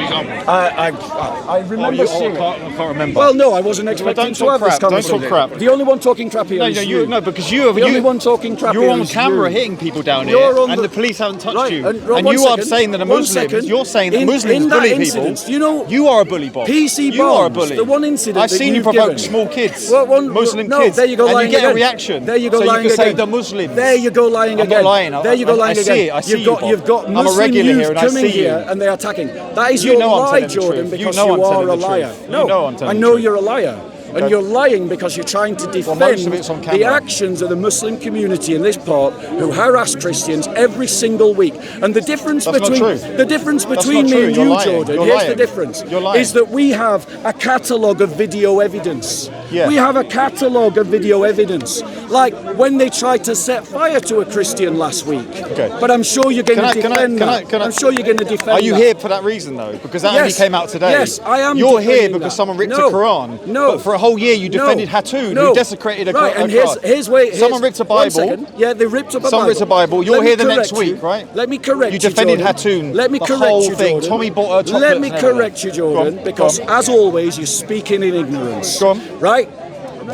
example? I remember seeing it. I can't remember. Well, no, I wasn't expecting to have this conversation. Don't talk crap. The only one talking crap here is you. No, because you are the only one talking crap you're here on is camera you. hitting people down You're here, on and the police haven't touched you. And you are second, saying that you're saying that Muslims in bully that people. Incident, you know, you are a bully, Bob. PC you are a bombs, bully. the one incident I've seen you provoke small kids, Muslim kids, there you go, and you get again. a reaction. There you go, so lying you can say again. the Muslims. There you go, lying I'm again. not lying. There you go, lying I see again. it. I see You've got Muslim I'm a regular youth here, and coming I see here, you. and they're attacking. That is your lie, Jordan, because you are a liar. No, I know you're a liar. And you're lying because you're trying to defend the actions of the Muslim community in this part who harass Christians every single week. And the difference between me and you, Jordan, here's the difference, is that we have a catalogue of video evidence. Yeah. We have a catalogue of video evidence. Like when they tried to set fire to a Christian last week. Okay. But I'm sure you're going to defend that. I'm sure you're going to defend that. Are you here for that reason, though? Because that only came out today. Yes, I am. You're here because someone ripped the Quran. No. But for a whole year you defended Hatun, who desecrated a Quran. And here's where... Someone ripped a Bible. Yeah, they ripped up a Bible. Someone ripped a Bible. You're here the next week, right? Let me correct you, You defended Hatun. Let me correct you, Jordan. Tommy bought her Let me correct you, Jordan, because as always, you're speaking in ignorance. Go on. Right?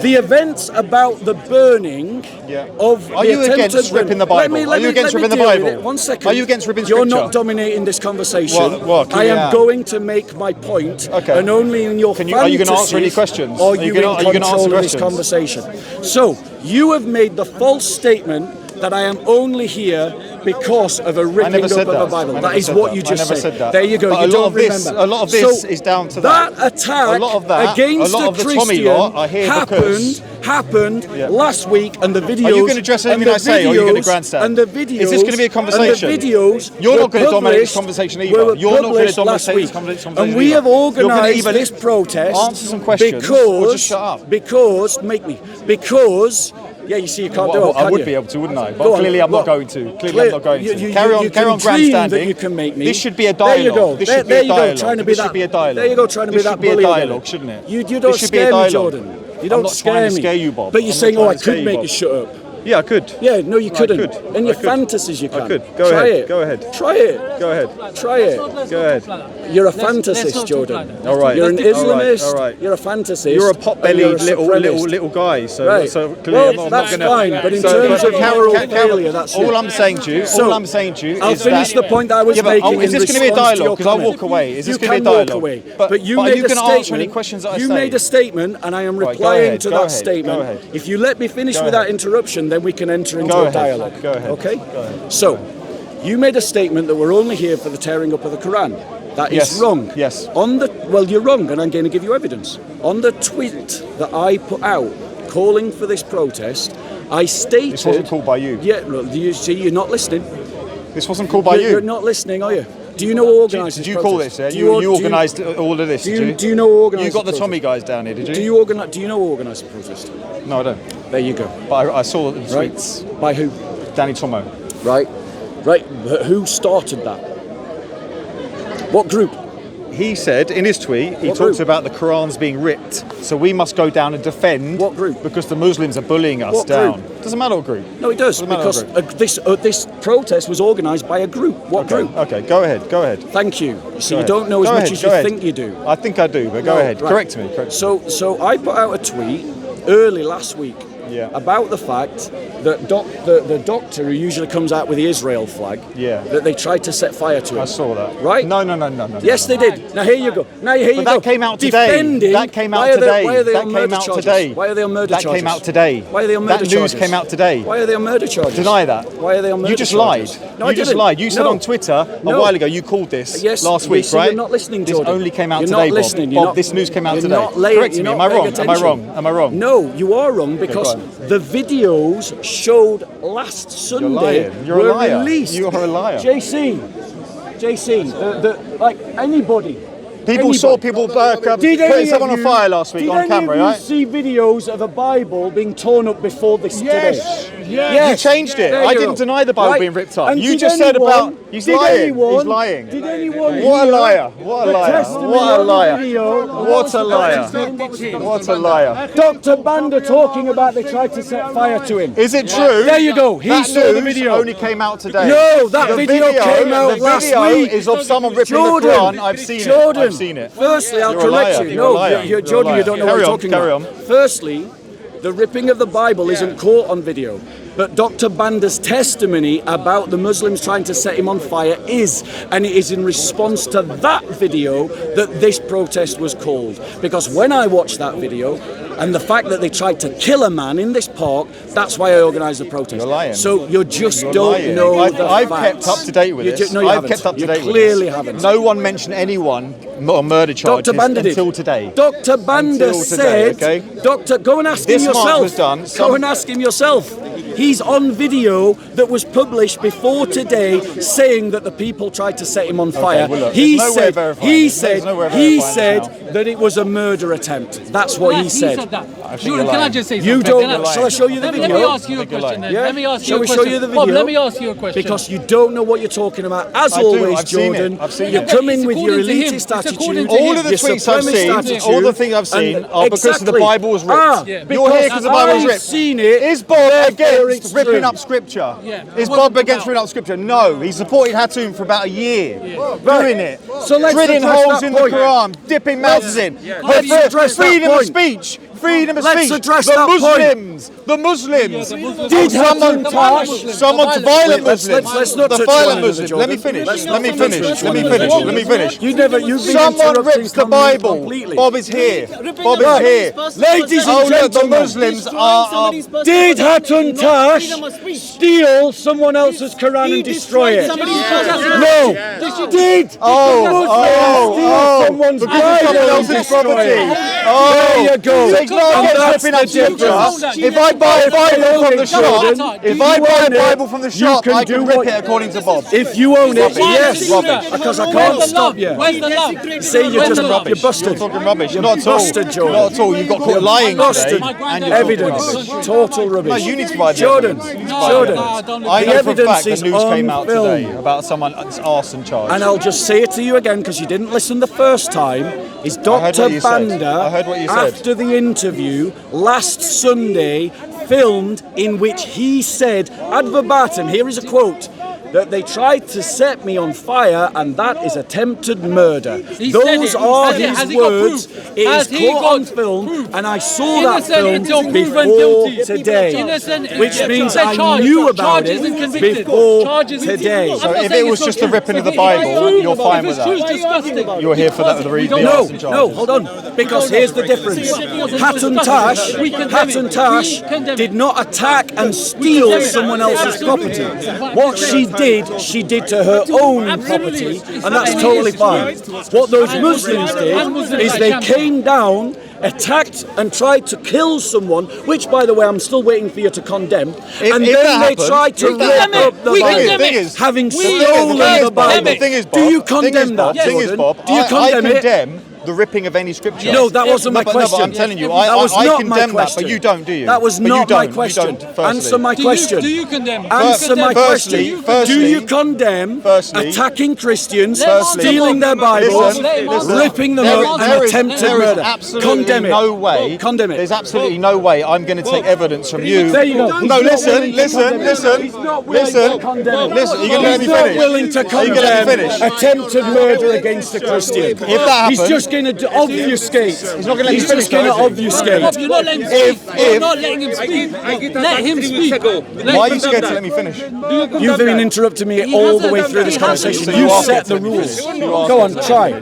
The events about the burning of Are you against ripping the Bible? Are you against ripping the Bible? 1 second. Are you against ripping scripture? You're not dominating this conversation. What? I am going to make my point, and only in your fantasies are you going to answer any questions? Are you in control of this conversation? So, you have made the false statement that I am only here because of a ripping up of a Bible. That is what you just said. There you go. But you don't remember. A lot of this is down to that attack against the Christian happened last week, and the videos. Are you going to address anything I say, or are you going to grandstand? And the videos. Is this going to be a conversation? And the videos. You're not going to dominate this conversation either. You're not going to dominate this conversation either. And we have organised this protest. Answer some questions, or just shut up. Because. Yeah, you see, you can't do it. I would be able to, wouldn't I? But clearly, I'm not going to. Carry on grandstanding. You can make me. This should be a dialogue. This should be a dialogue. This should be a dialogue. There you go, trying to be that bully. This should be a dialogue, shouldn't it? You don't scare me, Jordan. You don't scare me. I'm not trying to scare you, Bob. But you're saying, I could make you shut up. Yeah, I could. Yeah, no, you couldn't. In your fantasies, you can. I could. Go ahead. Go ahead. Try it. Go ahead. Try it. Go ahead. You're a fantasist, Jordan. All right. You're an Islamist. All right. You're a fantasist. You're a pot-bellied little guy. So, right. So clearly, I'm not going to. Fine. But in terms of moral failure, that's all I'm saying to you. All I'm saying to you. I'll finish the point that I was making. Is this going to be a dialogue? Because I'll walk away. Is this going to be a dialogue? But you made a statement. You made a statement, and I am replying to that statement. If you let me finish without interruption, then we can enter into a dialogue. Go ahead. Okay? Go ahead. So, you made a statement that we're only here for the tearing up of the Quran. That is wrong. Yes. You're wrong, and I'm going to give you evidence. On the tweet that I put out calling for this protest, I stated... This wasn't called by you. Yeah, look, you see, you're not listening. This wasn't called by you. You're not listening, are you? Do you know who organised this protest? Did you call this? Yeah? You organised all of this, did you? Do you know who organised You got the Tommy guys down here, did you? Do you know who organised the protest? No, I don't. There you go. But I saw the tweets. Right. By who? Danny Tomo. Right. But who started that? What group? He said in his tweet, he talks about the Qurans being ripped, so we must go down and defend. What group? Because the Muslims are bullying us down. Doesn't matter what group. No, it does, because this protest was organised by a group. What group? Okay, go ahead. Thank you. So you don't know as much as you think you do. I think I do, but go ahead. Right. Correct me. So I put out a tweet early last week about the fact that the doctor who usually comes out with the Israel flag, that they tried to set fire to him. I saw that. Right? No. Yes, they did. Now here you go. That came out today. That came out today. Why are they on murder charges? Why are they on murder charges? That came out today. Why are they on murder charges? That news came out today. Why are they on murder charges? Deny that. Why are they on murder charges? You just lied. No, I didn't. Lied. You said on Twitter a while ago, you called this last week, right? You're not listening, Jordan. This only came out today, today, not listening. Bob. This news came out today. Correct me. Am I wrong? Am I wrong? No, you are wrong, because the videos showed last Sunday were released. You are a liar. JC, like anybody. People saw people putting someone on fire last week on camera, right? Did any of you see videos of a Bible being torn up before this today? You changed it. I didn't deny the Bible being ripped up. You just said about... He's lying. He's lying. Did anyone What a liar. What a liar. What a liar. What a liar. What a liar. Dr. Banda talking about they tried to set fire to him. Is it true? There you go. He saw the video. Only came out today. No, that video came out last week. The video is of someone ripping the Quran. I've seen it. I've seen it. Firstly, I'll correct you. No, Jordan, you don't know what you're talking about. Firstly, the ripping of the Bible isn't caught on video. But Dr. Banda's testimony about the Muslims trying to set him on fire is, and it is in response to that video that this protest was called. Because when I watched that video, and the fact that they tried to kill a man in this park, that's why I organised the protest. You're lying. So you just don't know the facts. I've kept up to date with this. No, you haven't. Kept up to date you clearly haven't. No one mentioned anyone on murder charges until today. Dr. Banda said, go and ask him yourself. Go and ask him yourself. He's on video that was published before today saying that the people tried to set him on fire. He said that it was a murder attempt. That's what he said. Can I just say something? You don't. Shall I show you the video? Let me ask you a question then. Let me ask you a question. Shall we show you the video? Bob, let me ask you a question. Because you don't know what you're talking about. As always, Jordan, you come in with your elitist attitude. All of the tweets I've seen, all the things I've seen are because the Bible was ripped. You're here because the Bible was ripped. Seen it. Is Bob against ripping up Scripture? Is Bob against ripping up Scripture? No. He supported Hatum for about a year. Doing it. So let's drilling holes in the Quran, dipping mouths in. Freedom of speech. Freedom of speech. Address the Muslims. The Muslims. Did someone's violent Muslims. Let's not the violent Muslims. Let me finish. Let me finish. Someone rips the Bible. Bob is here. Bob is here. Ladies and gentlemen, the Muslims are. Did Hatun Tash steal someone else's Quran and destroy it? No. Did someone's Bible and destroy it? There you go. If I buy a Bible from the shop, I can rip it according to Bob. If you own it, yes, because I can't stop you. Where's the love? See, you're busted. You're talking rubbish. You're not at all. Busted, Jordan. Not at all. You got caught lying today. Evidence. Total rubbish. No, you need to provide Jordan. I know for a fact the news came out today about someone's arson charge. And I'll just say it to you again because you didn't listen the first time. Is Dr. Banda, after the interview last Sunday, filmed in which he said, ad verbatim, here is a quote, that they tried to set me on fire and that is attempted murder. Those are his words. It is caught on film and I saw that film before today, which means I knew about it before today. So if it was just the ripping of the Bible, you're fine with that? You're here for that? No, hold on, because here's the difference. Hatun Tash did not attack and steal someone else's property. What she did to her own property, and that's totally fine. What those Muslims did is they came down, attacked and tried to kill someone, which, by the way, I'm still waiting for you to condemn. And then they tried to rip up the Bible, having stolen the Bible. Do you condemn that, Jordan? Do you condemn it? The ripping of any scripture. No, that wasn't my question. No, I'm telling you, I condemn that, but you don't, do you? That was not my question. Answer my question. Do you condemn? Answer my question. Do you condemn attacking Christians, stealing their Bibles, ripping them up, and attempted murder? Condemn it. No way. Condemn it. There's absolutely no way I'm going to take evidence from you. There you go. No, listen. Are you going to let me finish? He's not willing to condemn attempted murder against a Christian. If that happens, he's just going to obfuscate. He's not going to let me finish. You're not letting him speak. You're not letting him speak. Let him speak. Why are you scared to let me finish? You've been interrupting me all the way through this conversation. You set the rules. Go on, try.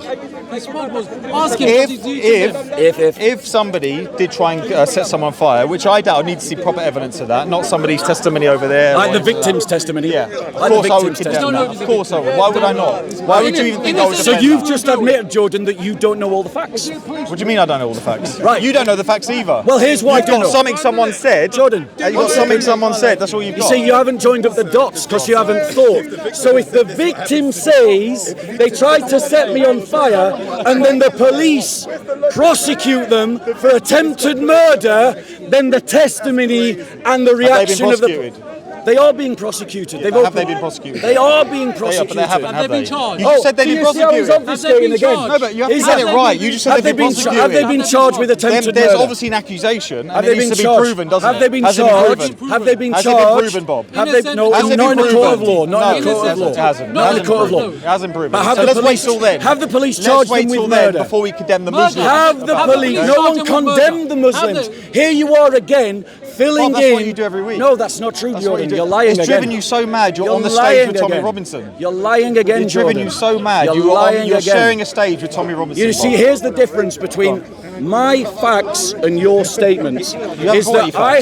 If somebody did try and set someone on fire, which I doubt, I need to see proper evidence of that, not somebody's testimony over there. Like the victim's testimony. Yeah, of course I would condemn that. Of course I would. Why would I not? Why would you even think I would defend that? So you've just admitted, Jordan, that you don't know all the facts. What do you mean I don't know all the facts? Right. You don't know the facts either. Well, here's why I don't know. Something someone said. Jordan. You got something someone said. That's all you've got. You see, you haven't joined up the dots because you haven't thought. So if the victim says they tried to set me on fire and then the police prosecute them for attempted murder, then the testimony and the reaction of the... They are being prosecuted. Have they been prosecuted? They are being prosecuted. But they haven't, have they? been charged? You just said they've been prosecuted. Have they been charged? No, but you have to get it right. You just said they've been prosecuted. Have they been charged with attempted murder? There's obviously an accusation, and it needs to be proven, doesn't it? Have they been charged? Have they been charged? Has it been proven, Bob? Have they? No, not in a court of law. Not in a court of law. It hasn't. Not in a court of law. It hasn't proven. But So let's wait till then. Have the police charged them with murder before we condemn the Muslims? Have the police? No one condemned the Muslims. Here you are again, filling in. That's what you do every week. No, that's not true, Jordan. You're lying again. It's driven you so mad. You're on the stage with Tommy Robinson. You're lying again, It's driven you so mad. You're sharing a stage with Tommy Robinson. You see, here's the difference between my facts and your statements is that I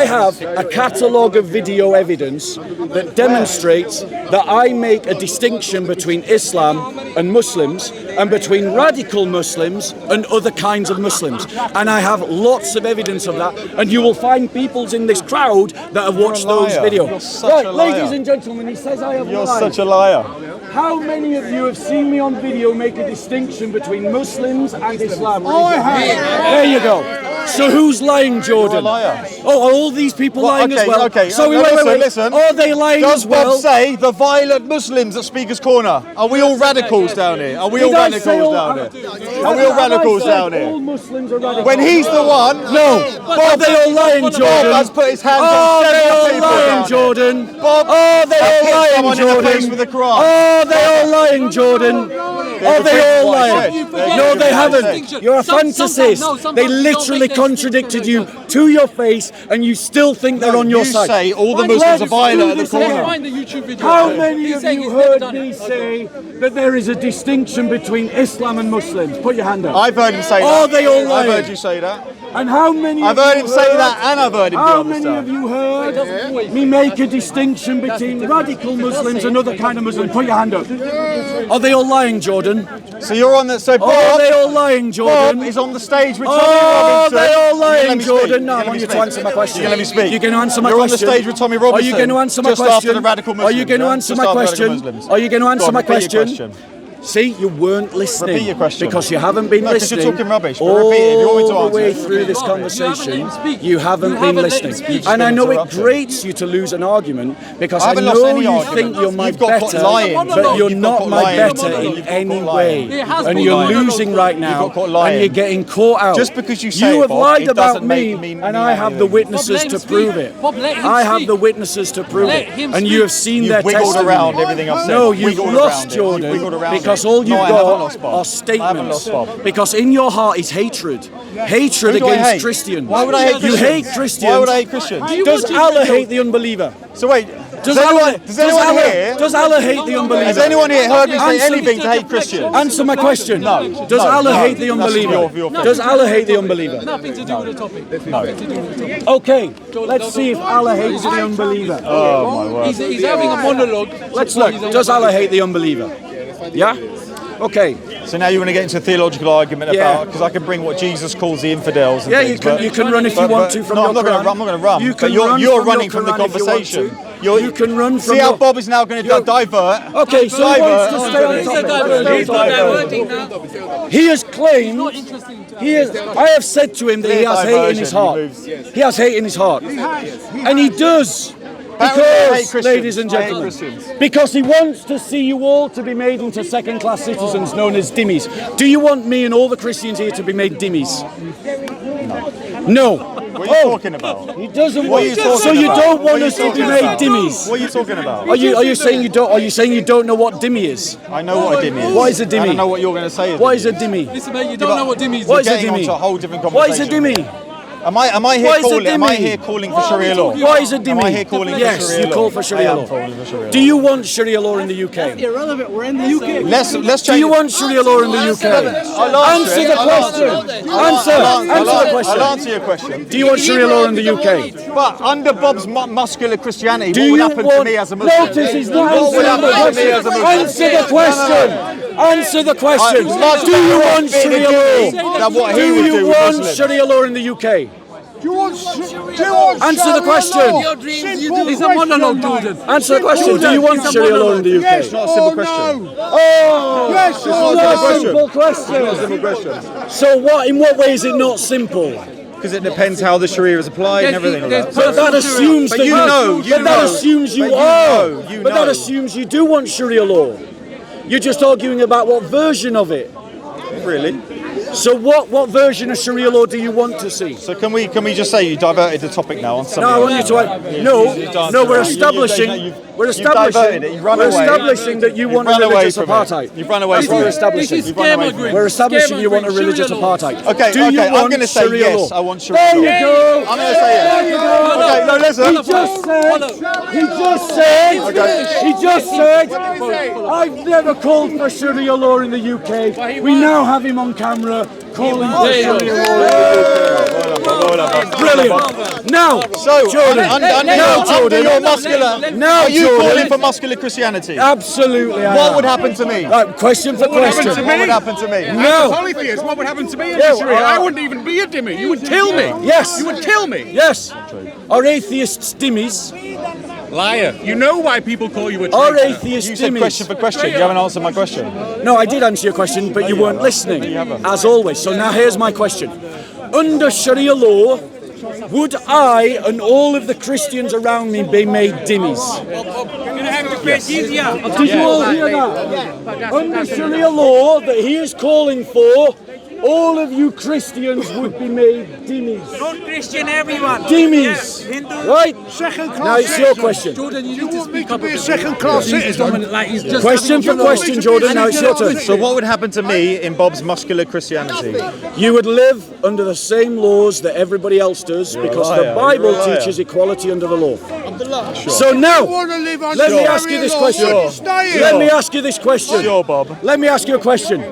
have a catalogue of video evidence that demonstrates that I make a distinction between Islam and Muslims and between radical Muslims and other kinds of Muslims. And I have lots of evidence of that. And you will find peoples in this crowd that have watched those videos. You're such a liar. Ladies and gentlemen, he says I have lied. You're such a liar. How many of you have seen me on video make a distinction between Muslims and Islam? I have. There you go. So who's lying, Jordan? You're a liar. Oh, are all these people lying as well? Okay. So Listen. Are they lying Does as well? Bob say the violent Muslims at Speaker's Corner? Are we all radicals down here? Are we all radicals down here? Are we all radicals down here? All Muslims are radicals. When he's the one, No. Are they all lying, Bob Jordan? has put his hands Are on they all several people lying, down Jordan? here. Bob, Are they all lying, someone in the face Jordan? with a Quran. Are they all lying, Jordan? Are they all lying? No, they haven't. You're a fantasist. They literally contradicted you to your face, and you still think they're on your You side. say all the Muslims are violent at the corner. Find the YouTube video. How many of saying you he's never heard done me it. say that there is a distinction between Islam and Muslims? Put your hand up. I've heard him say that. Are they all lying? I've heard you say that. And how many I've of heard you him say that, and I've heard him How do many other of stuff. you heard me make a distinction between radical Muslims and other kind of Muslims? Put your hand up. Are they all lying, Jordan? So you're on the. So Are Bob, they all lying, Jordan? Bob is on the stage with Tommy Are Robinson. they all You gonna let lying, me Jordan? speak? No, I want you to answer my question. You're going to let me speak. You're going to answer my You're question. on the stage with Tommy Are Robinson. you going to answer my just question? after the radical Muslims. Are you going to yeah? answer Just my after the question? radical Muslims. Are you going to Go answer on, my repeat your question? See, you weren't listening. Repeat your question. Because you haven't been No, 'cause you're listening. talking rubbish, but all repeat it if you want me to the answer way it. through this You conversation, haven't let him speak. you haven't You been haven't let him listening. speak. And I know it Interrupted. grates you to lose an argument because I I haven't lost know any you argument. think you're my You've got caught better, lying. but you're You've got not caught my lying. better You've in got any caught way. lying. It has And been you're lying. losing right now, got caught lying. and you're getting caught out. Just because you say you it, have Bob, lied it about doesn't me, mean and I have the anything. witnesses Bob, let to him prove speak. it. Bob, let him I have speak. the witnesses to prove Let it, him and speak. you have seen You've their wiggled testimony. around everything I've said. No, you've Wiggled lost, around it. Jordan, You've wiggled around because it. all you've No, I haven't got lost, Bob. are I haven't lost, statements. Bob. Because in your heart is hatred. Hatred Who do I against hate? Christians. Why would I hate You Christians? hate Christians. Why would I hate Christians? Does Allah hate the unbeliever? So wait, Does anyone here? Does Allah hate the unbeliever? Has anyone here heard me say Answer- anything to hate Christians? Answer my question. No. Does No, Allah no. hate the That's unbeliever? your Does Allah hate the unbeliever? Nothing to do with the topic. Nothing to do with the topic. Okay, let's see if Allah hates the unbeliever. Oh my word. He's having a monologue. Let's look. Does Allah hate the unbeliever? Yeah? Okay. So now you want to get into a theological argument Yeah. about, because I can bring what Jesus calls the infidels and Yeah, things, you can run if you want to from no, your I'm not Quran. going to run. You But can you're run you're from running your from the Quran if you want conversation. to. You can run from See how your- Bob is now going to divert. Okay, so he wants to stay on He's topic. diverting now. He has claimed, Interesting to I have said to him that he has hate in his heart. He has hate in his heart. And he does. Apparently I hate Because, Christians. ladies and I hate gentlemen, Christians. because he wants to see you all to be made into second-class citizens known as dhimmis. Do you want me and all the Christians here to be made dhimmis? No. What are you talking about? He doesn't What are want. you talking So you about? don't What want are you us to be talking made about? dhimmis? What are you talking about? Are you saying you don't? Are you saying you don't know what dhimmi is? I know what a dhimmi is. What is a dhimmi? I don't know what you're going to say. What is a dhimmi? Listen, mate, you don't know what Dimmy is. What is a Getting dhimmi? onto a whole different What is a conversation. dhimmi? Am I here What is a calling? Am I dhimmi? here calling for Sharia law? What is a dhimmi? Am I here calling yes, for Sharia you law? call for Sharia I am law. calling for Sharia law. Do you want Sharia law in the UK? Irrelevant. We're in the UK. Let's Do change. you want Sharia law in the UK? I'll Answer the question. Answer the I'll question. answer your question. Do you want Sharia law in the UK? But under Bob's muscular Christianity, Do what would you happen want? to me as a Muslim? Notice he's not What would answering the happen to me as a question. Muslim? Answer the question. Answer the question. Much Do you better want being a Sharia Jew law? than what he Do would you do with want Muslims. Sharia law in the UK? Do you want Answer the question. Your dreams, you do. It's a monologue, Jordan. Answer the question. Do you want Sharia law in the UK? It's not a simple question. Oh, Yes, it's not a simple question. Simple question. So what? In what way is it not simple? because it depends how the Sharia is applied and everything like that. But that assumes that that assumes you are. But that assumes you do want Sharia law. You're just arguing about what version of it. Really? So what version of Sharia law do you want to see? So can we just say you diverted the topic now on something? No, I want you to. No, we're establishing. We're establishing that you want a religious apartheid. You've run away from it. We're establishing you want a religious apartheid. Okay, I'm going to say yes. I want Sharia There law. you go. I'm going to say yes. There you go. Okay, no, listen. He just said, I've never called for Sharia law in the UK. We now have him on camera calling for Sharia law. Brilliant. Now, Jordan. Under your muscular. Now, are you Jordan, calling for muscular Christianity? Absolutely. What would happen to me? Question for question. What would happen to me? No. Polytheist, what would happen to me in this Sharia? I wouldn't even be a dhimmi. You would kill me. Yes. You would kill me. Yes. Are atheists dhimmis? Liar. You know why people call you a traitor. Are atheists You said dhimmis? question for question. You haven't answered my question. No, I did answer your question, but you weren't listening, as always. So now here's my question. Under Sharia law, would I and all of the Christians around me be made dhimmis? Did you all hear that? Under Sharia law that he is calling for, all of you Christians would be made dhimmis. Not Christian, everyone. Dhimmis. Right? Now it's your question. Jordan, you need to speak up. Be a second-class citizen. Question for question, Jordan. Now it's your turn. So what would happen to me in Bob's muscular Christianity? You would live under the same laws that everybody else does because the Bible teaches equality under the law. So now, let me ask you this question. Let me ask you this question. Sure, Bob. Let me ask you a question.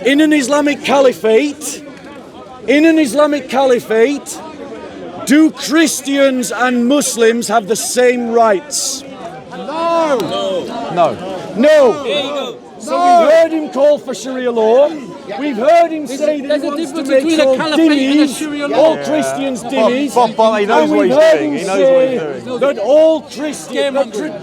In an Islamic caliphate, do Christians and Muslims have the same rights? No. So we've heard him call for Sharia law. We've heard him say that he wants to make all dhimmis, all Christians dhimmis. Bob, he knows and what we've he's heard doing. him He knows what he's say doing. that all Christians,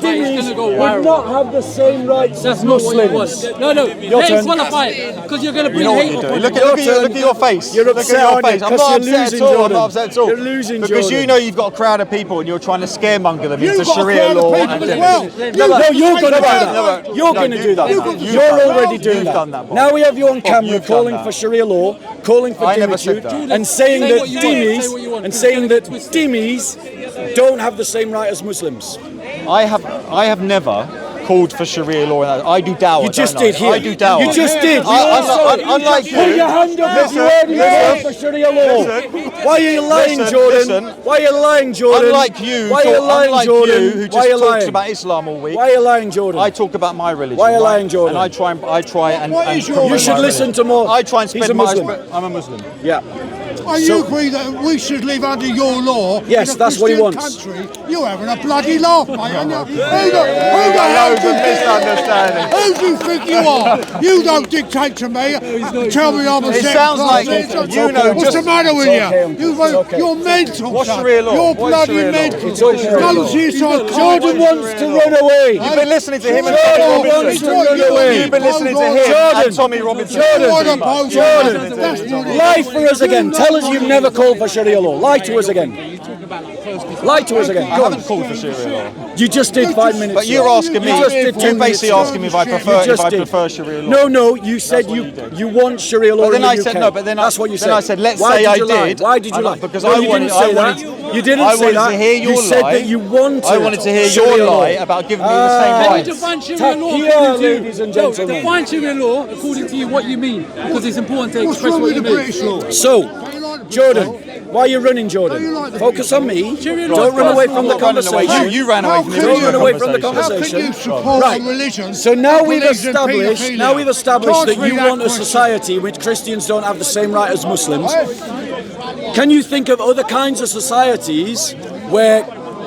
dhimmis would not have the same rights as Muslims. No, Your turn. qualify it because you're going to bring You know what hate you're upon doing. you. Look at your face. You're Look at upset, your aren't you? face. I'm Because not you're upset losing, at all. I'm Jordan. not upset at all. You're losing, because Jordan. you know you've got a crowd of people and you're trying to scaremonger them into You've got a Sharia crowd of law. people as well. No, you're going to do that. You're going to do that. You're already doing done that, that. Bob. Now we have you on camera you've done calling that. for Sharia law, calling for I never said dhimmitude, that. and saying Say that what you want, say what you want. dhimmis don't have the same right as Muslims. I have never called for Sharia law. I do Dawah. You just don't I? did here. I do Dawah. You just did. Unlike you. Put your hand up if you already called for Sharia law. Why are you lying, Jordan? Why are you lying, Jordan? Unlike you, Why are you lying, Jordan? who Why are you just talks lying? about Islam all week. Why are you lying, Jordan? I talk about my religion. Why are you lying, Jordan? And I try and You should listen to more. I try and He's spend a Muslim. I'm a Muslim. Yeah. Are you agree that we should live under your law? Yes, in a that's what he Christian wants. Country? You're having a bloody laugh, mate. Aren't you? Who the hell do you misunderstanding. Who do you think you are? You don't dictate to me. Tell me I'm a It second sounds class like citizen. you know. What's Just the matter with okay, you? okay. You're mental. What's son. Sharia law? You're What's bloody Sharia law? mental. It's okay. Go to your psychiatrist. Jordan wants to run away. You've been listening to him and Jordan Tommy wants to Robinson. run away. You've been listening to him Jordan. and Tommy Robinson. Lie for us again. Tell us you've never called for Sharia law. Lie to us again. Lie to us again. I Go on. haven't called for Sharia law. You just did 5 minutes. But you're asking me. You just did 10 You're basically minutes. asking me if I prefer Sharia law. No. You said you want Sharia law But then in the I UK. said no. But then That's what you said. Then I said let's Why say I did you lie? did. Why did you lie? Because No, I you wanted. didn't say that. You didn't I say wanted that. to hear your You said lie. that you wanted. I wanted to hear Sharia your law. lie about giving me the same Can you rights. define Sharia law Here, according to you? ladies and gentlemen. Define Sharia law according to you what you mean, because it's important to What's express wrong what with you the mean. British law? So, Jordan, why are you running, Jordan? Focus on me. Don't run away from the conversation. You ran away from the Don't run away from the How can conversation. you support a religion? So now that we've believes in established paedophilia? that you Answer me want a question. society in which Christians don't have the same right as Muslims. Can you think of other kinds of societies where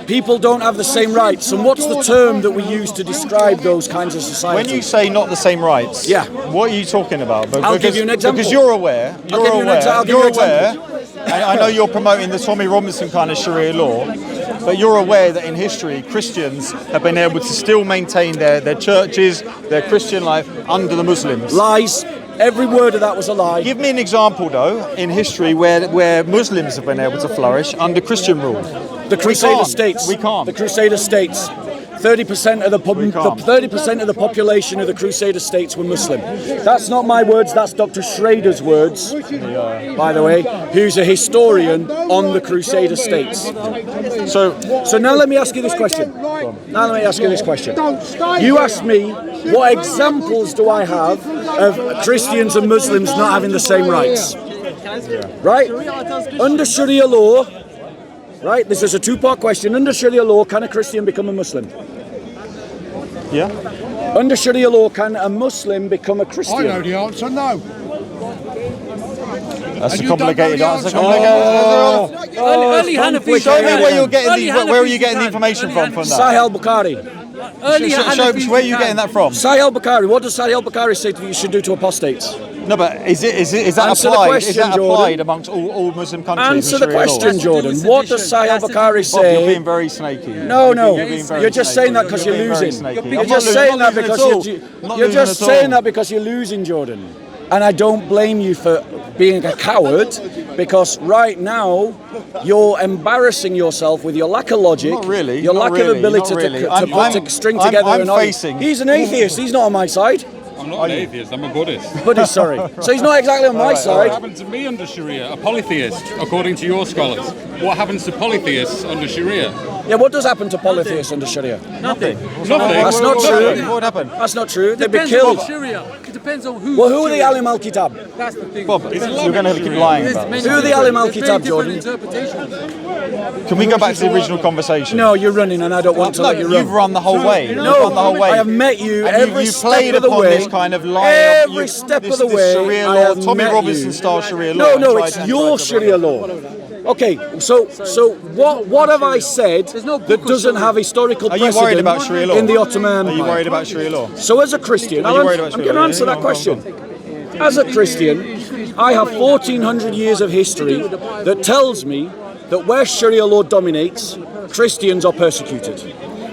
people don't have the same rights? And what's the term that we use to describe those kinds of societies? When you say not the same rights, Yeah. what are you talking about? I'll give you an example. Because you're aware. I'll give you an example. And I know you're promoting the Tommy Robinson kind of Sharia law, but you're aware that in history Christians have been able to still maintain their churches, their Christian life under the Muslims. Lies. Every word of that was a lie. Give me an example, though, in history where Muslims have been able to flourish under Christian rule. The Crusader states. We can't. The Crusader states. 30% of the 30% of the population of the Crusader states were Muslim. That's not my words. That's Dr. Schrader's words, by the way, who's a historian on the Crusader states. So now let me ask you this question. You asked me, what examples do I have of Christians and Muslims not having the same rights? Right? Under Sharia law. Right, this is a two-part question. Under Sharia law, can a Christian become a Muslim? Yeah. Under Sharia law, can a Muslim become a Christian? I know the answer, no. That's a complicated answer. Early Hanafi. Show me where are you getting the information from that? Sahih al-Bukhari. Where are you getting that from? Sahih al-Bukhari. What does Sahih al-Bukhari say that you should do to apostates? No, but is that Answer applied? the question, is that applied Jordan. amongst all Muslim countries? Answer the question, Jordan. What does Sahih al-Bukhari Bob, say? you're being very snaky. No. You're just saying that because you're losing. You're just saying that because you're losing, Jordan. And I don't blame you for being a coward, because right now you're embarrassing yourself with your lack of logic, your lack of ability to string together an argument. He's an atheist. He's not on my side. I'm not an atheist, I'm a Buddhist. Buddhist, sorry. So he's not exactly on my side. What happened to me under Sharia? A polytheist, according to your scholars. What happens to polytheists under Sharia? Yeah, what does happen to polytheists under Sharia? Nothing. That's not true. What happened? That's not true. They'd be Depends killed. on Sharia. It depends on who. Well, who are the Alim al-Kitab? That's the thing. Bob, you're going to keep lying about this. Who are the Alim al-Kitab, Jordan? Can we go back to the original conversation? No, you're running, and I don't want to let you run. You've run the whole way. No, I have met you every step of the way. This kind of lie. Every step of the way. Sharia I law, have Tommy met Robinson you. style Sharia law. No, it's your Sharia law. Okay, so what have I said that doesn't have historical Are you worried about precedent Sharia law? in the Ottoman Are you Empire? worried about Sharia law? So as a Christian, Are you worried about I'm Sharia going to law? answer that question. As a Christian, I have 1400 years of history that tells me that where Sharia law dominates, Christians are persecuted.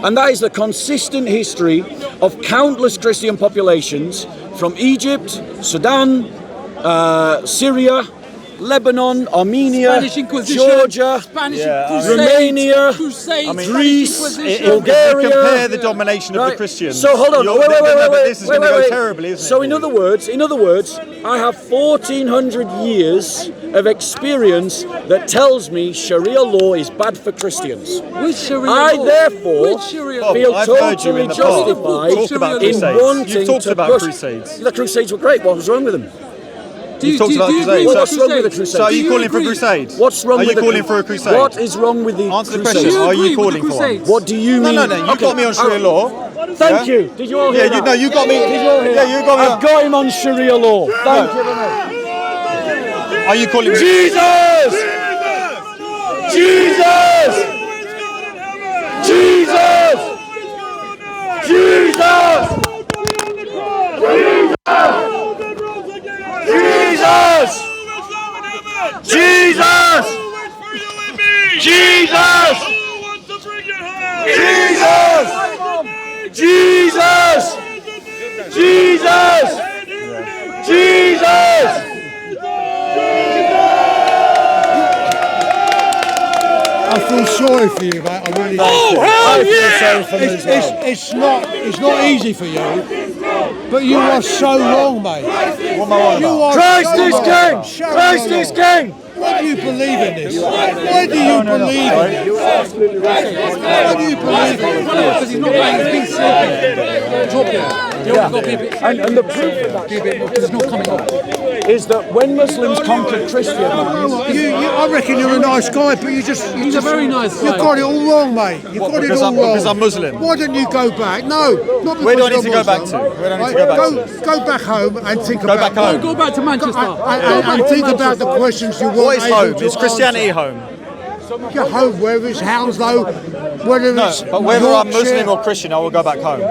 And that is the consistent history of countless Christian populations from Egypt, Sudan, Syria, Lebanon, Armenia, Georgia, Romania, Greece, Bulgaria. Compare the domination of the Christians. So hold on, This is going to go terribly, isn't it? So in other words, I have 1400 years of experience that tells me Sharia law is bad for Christians. Which Sharia I law? therefore feel I've heard you totally in the past justified talk about in crusades. wanting You've talked to about push. crusades. The crusades were great. What was wrong with them? You talked about crusades. Well, what's wrong with the crusades? So are you calling for crusades? What's wrong Are with you calling for a crusade? What is wrong with the Answer the crusades? question. Are you agree with calling the for one? crusades? What do you mean? No. You got me on Sharia law. Thank you. Did you all hear that? No, you got me. Did you all hear that? Yeah, you got me. I've got him on Sharia law. Thank you very much. Are you calling Jesus! Jesus! Jesus! Jesus! Jesus! Jesus! Jesus! Jesus! Jesus! Jesus! I feel sorry for you, mate. I really do. It's not easy for you, but you are so wrong, mate. What am I wrong about? Christ is king! Christ is king! Why do you believe in this? Why do you believe in this? Why do you believe in this? Because he's not right, he's being sleepy. Drop it. And the proof of that It's not coming up. is that when Muslims conquered Christian lands, I reckon you're a nice guy, but He's a very nice guy. You've got it all wrong, mate. You've got it because all wrong. because I'm Muslim? Why don't you go back? No, not because Where do I need you're to go back Muslim. to? Where do I need to Right? go back to? Go back home and think Go about back home. Go back to Manchester. and think about the questions you want. What is home? to Is Christianity answer. home? Your home, whether it's Hounslow, whether No, it's but whether I'm Yorkshire. Muslim or Christian, I will go back home.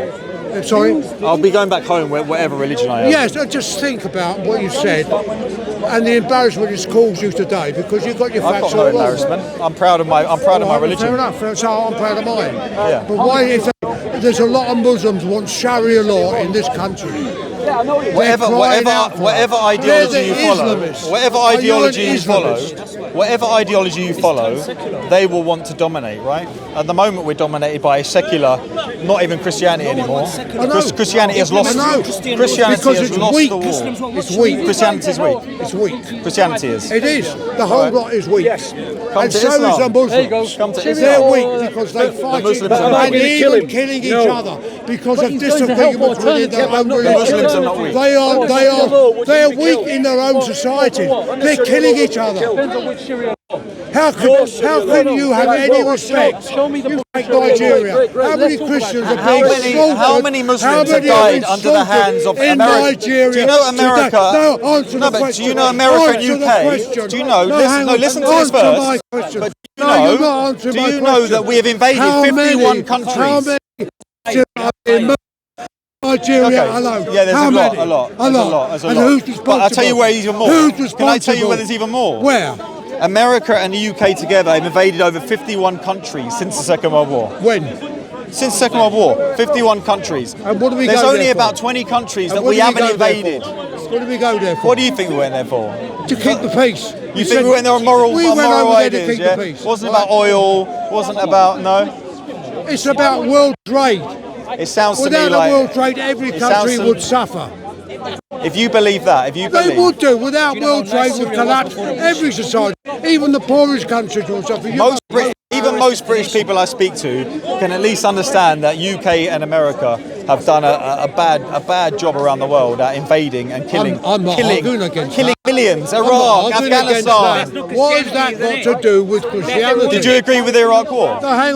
Sorry? I'll be going back home, whatever religion I am. Yes, just think about what you said and the embarrassment it's caused you today, because you've got your I've facts got no all wrong. embarrassment. I'm proud of my Fair religion. enough. So I'm proud of mine. Yeah. But why, if there's a lot of Muslims want Sharia law in this country, Whatever ideology you follow, whatever ideology you follow, they will want to dominate, right? At the moment, we're dominated by a secular, not even Christianity anymore. Christianity has lost. Christianity has lost the war. It's weak. Christianity is weak. It's weak. Christianity is. It is. The whole lot is weak. Yes. Come And to so is Islam. the Muslims. Come to They're Islam. weak because they fight Muslims each are not other and weak. even killing each other because of disagreements within their own The religion. Muslims are not weak. They are weak in their own societies. They're killing each other. How can you have any respect? You take Nigeria. How many Christians are being slaughtered? How many Muslims have died under the hands of in America? Nigeria? Do you know America? No, answer the question. Do you know America and Answer the UK? question. Do you know? hang on. Listen to this Answer first. my question. But No, you're not answering do my you question. know that we have invaded How 51 many? countries? How many are in Nigeria alone? Yeah, there's How a lot, many? a lot. A There's lot. a lot. There's a And lot. who's responsible? But I'll tell you where there's even more. Who's responsible? Can I tell you where there's even more? Where? America and the UK together have invaded over 51 countries since the Second World War. When? Since the Second World War, 51 countries. And what do we There's go only there for? about 20 countries And that what we do haven't go there invaded. for? What do we go there for? What do you think we went there for? To keep the peace. You think we went there on moral, We went moral over there to ideas, keep yeah? the peace. Wasn't about oil, wasn't about, no? It's about world trade. It sounds to me Without like... a world trade, every it country sounds to- would suffer. If you believe that, They would do. Without world trade, would collapse every society. Even the poorest countries will suffer. Even most British people I speak to can at least understand that UK and America have done a bad job around the world at invading and killing I'm not arguing against killing that. millions. I'm not Iraq, arguing against Afghanistan. that. What has that got to do with Christianity? Did you agree with the Iraq War? No, hang